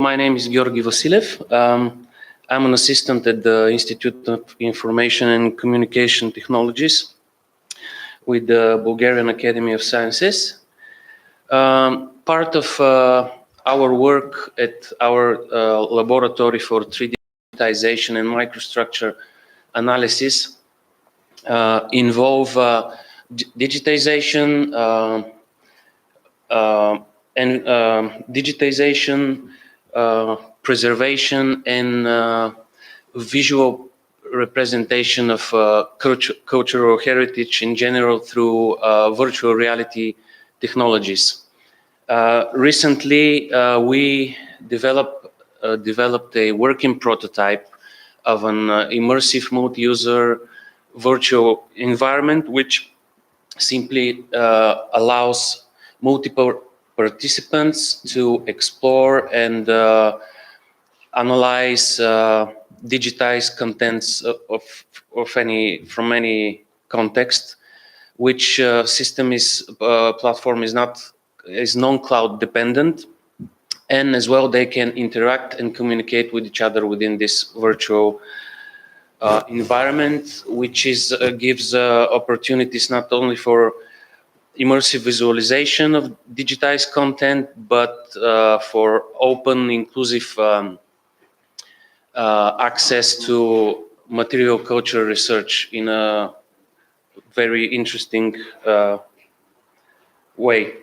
My name is Georgi Vasilev. I'm an assistant at the Institute of Information and Communication Technologies with the Bulgarian Academy of Sciences. Part of our work at our laboratory for 3D digitization and microstructure analysis involve digitization and digitization, preservation, and visual representation of cultural heritage in general through virtual reality technologies. Recently, we developed a working prototype of an immersive multi-user virtual environment, which simply allows multiple participants to explore and analyze digitized contents from any context, which platform is non-cloud dependent, and as well they can interact and communicate with each other within this virtual environment, which gives opportunities not only for immersive visualization of digitized content, but for open, inclusive access to material culture research in a very interesting way.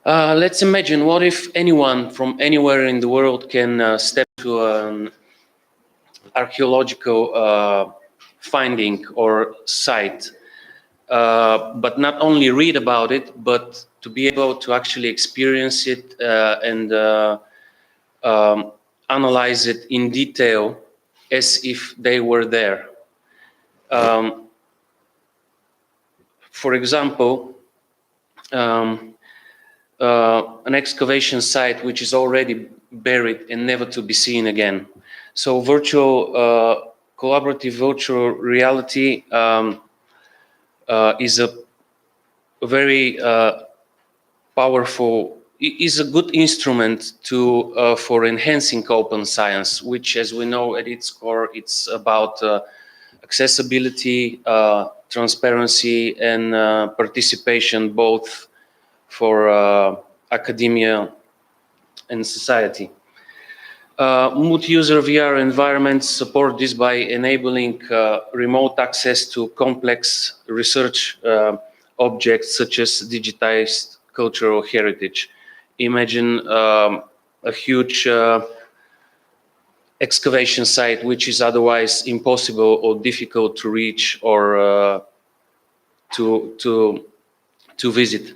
Let's imagine, what if anyone from anywhere in the world can step to an archaeological finding or site, but not only read about it, but to be able to actually experience it and analyze it in detail as if they were there. For example, an excavation site which is already buried and never to be seen again. So collaborative virtual reality is a very powerful, is a good instrument for enhancing open science, which, as we know, at its core, it's about accessibility, transparency, and participation, both for academia and society. Multi-user VR environments support this by enabling remote access to complex research objects such as digitized cultural heritage. Imagine a huge excavation site which is otherwise impossible or difficult to reach or to visit.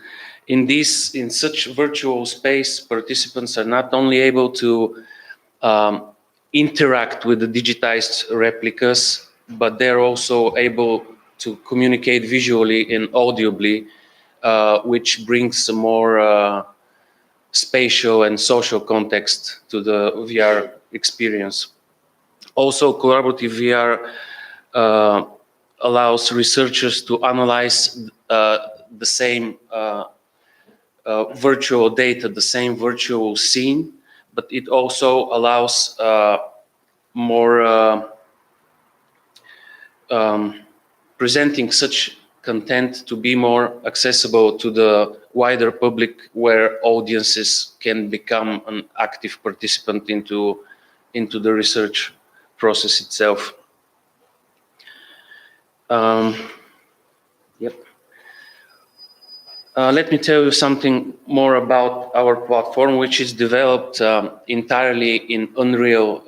In such virtual space, participants are not only able to interact with the digitized replicas, but they're also able to communicate visually and audibly, which brings a more spatial and social context to the VR experience. Also, collaborative VR allows researchers to analyze the same virtual data, the same virtual scene, but it also allows more presenting such content to be more accessible to the wider public, where audiences can become an active participant into the research process itself. Let me tell you something more about our platform, which is developed entirely in Unreal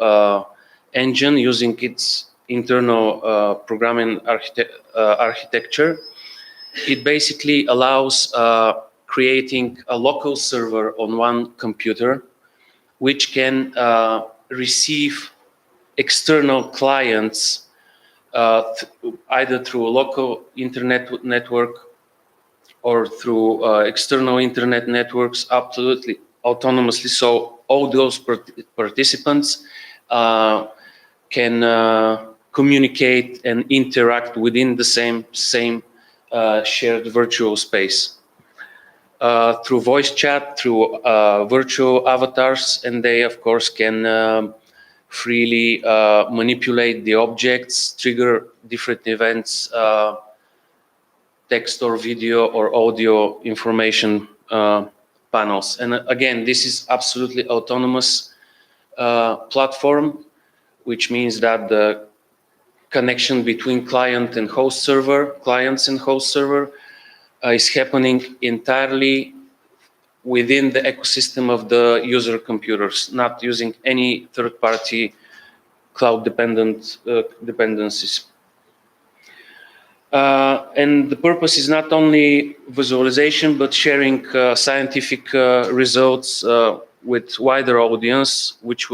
Engine using its internal programming architecture. It basically allows creating a local server on one computer, which can receive external clients either through a local internet network or through external internet networks, absolutely autonomously. So all those participants can communicate and interact within the same shared virtual space. through voice chat, through virtual avatars, and they, of course, can freely manipulate the objects, trigger different events, text or video or audio information panels. And again, this is absolutely autonomous platform, which means that the connection between clients and host server is happening entirely within the ecosystem of the user computers, not using any third-party cloud dependencies. And the purpose is not only visualization, but sharing scientific results with wider audience, which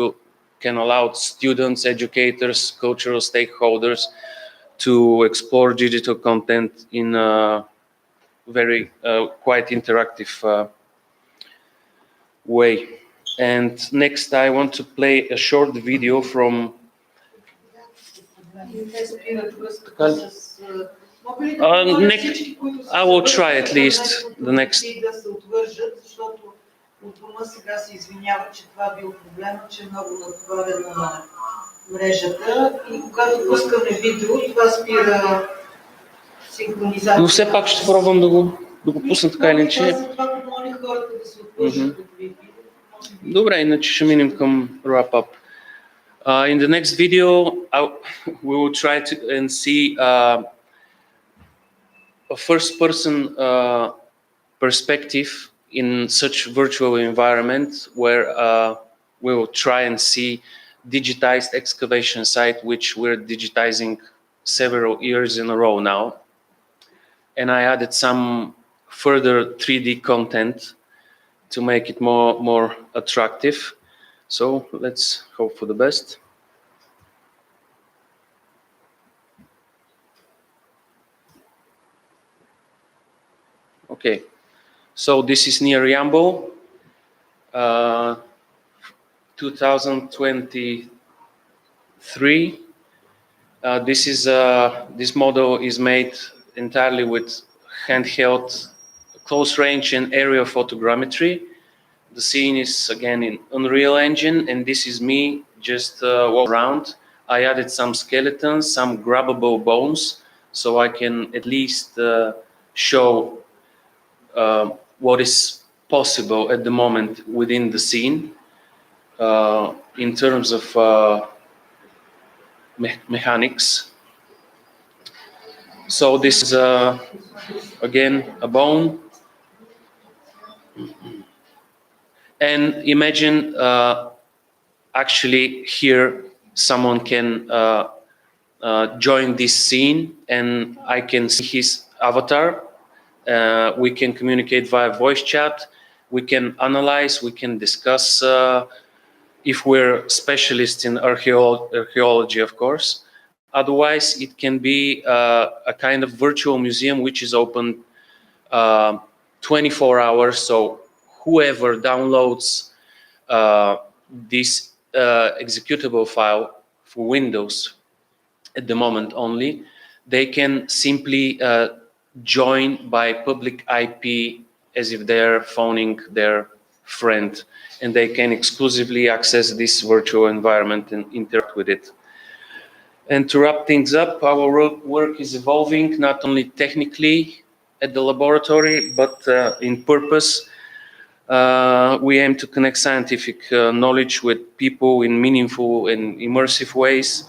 can allow students, educators, cultural stakeholders to explore digital content in a very quite interactive way. And next, I want to play a short video from. Next, I will try at least the next. От дома сега се извинява, че това бил проблема, че е много натоварена на мрежата и когато пускаме видео, това спира синхронизацията. Но все пак ще пробвам да го пусна така или иначе. Това помоли хората да се отвържат от видео. Добре, иначе ще минем към wrap up. In the next video, we will try to and see a first-person perspective in such virtual environment where we will try and see digitized excavation site, which we're digitizing several years in a row now. And I added some further 3D content to make it more attractive. So let's hope for the best. Okay. So this is near Yambo, 2023. This model is made entirely with handheld, close range and aerial photogrammetry. The scene is again in Unreal Engine, and this is me just walking around. I added some skeletons, some grabbable bones, so I can at least show what is possible at the moment within the scene in terms of mechanics. So this is again a bone, and imagine actually here someone can join this scene, and I can see his avatar. We can communicate via voice chat, we can analyze, we can discuss if we're specialists in archaeology, of course. Otherwise, it can be a kind of virtual museum which is open 24 hours. So whoever downloads this executable file for Windows at the moment only, they can simply join by public IP as if they're phoning their friend, and they can exclusively access this virtual environment and interact with it. And to wrap things up, our work is evolving not only technically at the laboratory, but in purpose. We aim to connect scientific knowledge with people in meaningful and immersive ways.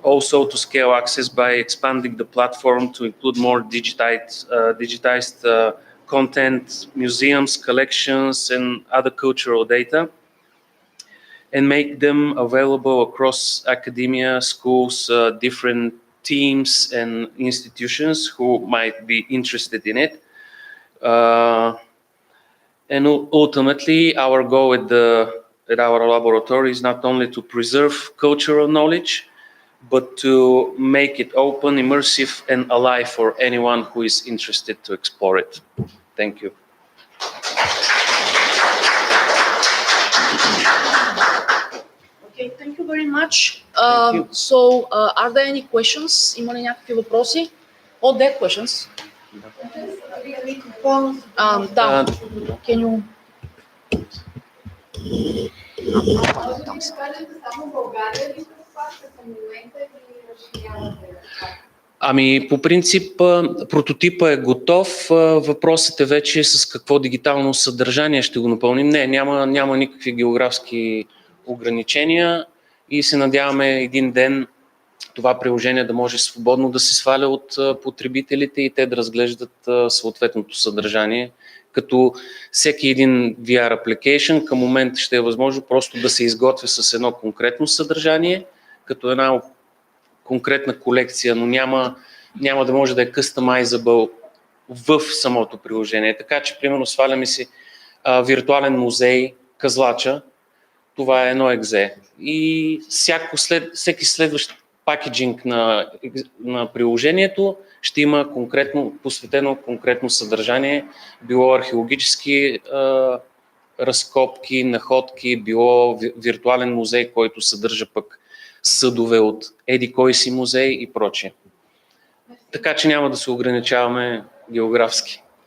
Also to scale access by expanding the platform to include more digitized content, museums, collections, and other cultural data, and make them available across academia, schools, different teams and institutions who might be interested in it. And ultimately, our goal at our laboratory is not only to preserve cultural knowledge, but to make it open, immersive, and alive for anyone who is interested to explore it. Thank you. Okay, thank you very much. Thank you. So, are there any questions? Има ли някакви въпроси? Oh, there are questions. Да. Can you... Може да кажете само България ли предпочита в момента или разширявате? Ами, по принцип, прототипа е готов. Въпросът е вече с какво дигитално съдържание ще го напълним. Не, няма никакви географски ограничения и се надяваме един ден това приложение да може свободно да се сваля от потребителите и те да разглеждат съответното съдържание. Като всеки един VR application към момента ще е възможно просто да се изготвя с едно конкретно съдържание, като една конкретна колекция, но няма да може да е customizable в самото приложение. Така че, примерно, сваляме си виртуален музей, Казлача, това е едно екзе. И всеки следващ пакеджинг на приложението ще има посветено конкретно съдържание, било археологически разкопки, находки, било виртуален музей, който съдържа пък съдове от еди кой си музей и прочее. Така че няма да се ограничаваме географски.